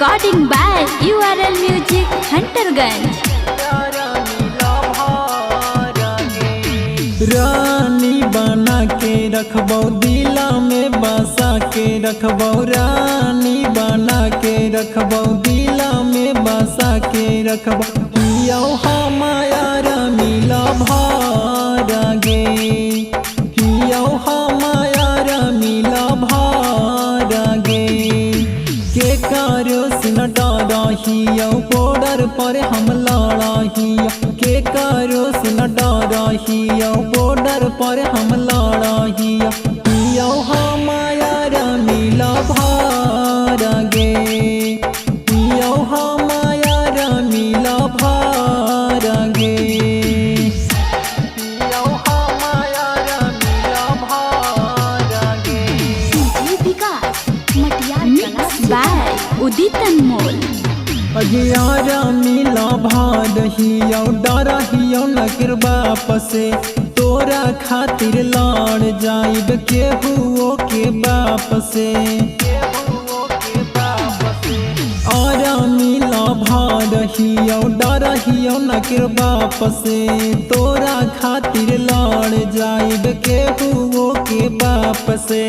Recording by URL Music Hunterganj। रानी बना के रखबौ दिला में बसा के रखबौ, रानी बना के रखबौ दिला में बसा के रखबौ। हियौ हमारा मिला भागे, हियौ हमारा मिला भागे। के कारो सिन डरहियौ बॉर्डर पर हम लड़हियौ, के कारो सिन डरहियौ बॉर्डर पर हम लड़हियौ। हियौ हमारा मिला भागे, हियौ हमारा मिला भागे, हियौ हमारा मिला भागे। Mixed by Udit Anmol। अगियारा मिला भादहियौ डरहियौ नकर बाप से, तोरा खातिर लड़ जाइब केहुओ के बाप से। आरा मिला भादहियौ डरहियौ नकर बाप से, तोरा खातिर लड़ जाइब केहुओ के बाप से।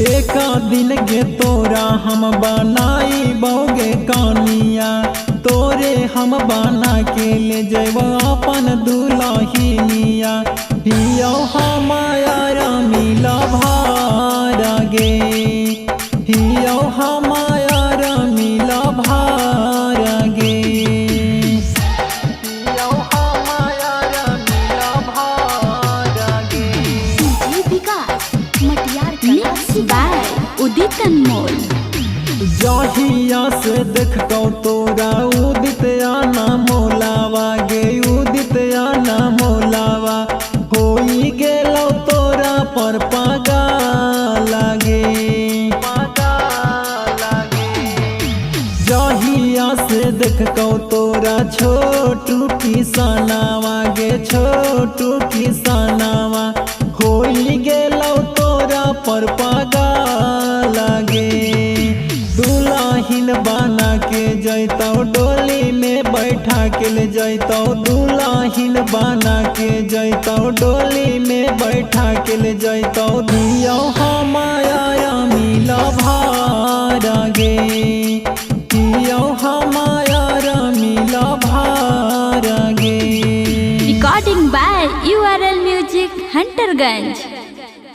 एक दिन गे तोरा हम बनाई बौगे कानिया, तोरे हम बना के ले जब अपन दुल्हनिया। हियौ हमारा मिला भागे, हियौ हमारा मिला भागे, हियौ हमारा मिला भागे। Mixed by Udit Anmol। जहिया से देखौ तोरा उदित आना मोलावा गे, उदित आना मोलावा। होई गेलौ तोरा पर पागा लागे, पागा लागे। जहिया से देखौ तोरा छोटू किसानावा गे, छोटू किसानावा। होई गेलौ तोरा पर पागा लागे। दुल्हन बना के जैतौ डोली में बैठा के ले जैतौ, दुल्हन बना के जैतौ डोली में बैठा के ले जैतौ। हियौ हमारा मिला भागे, हियौ हमारा मिला भागे। Recording by URL Music Hunterganj।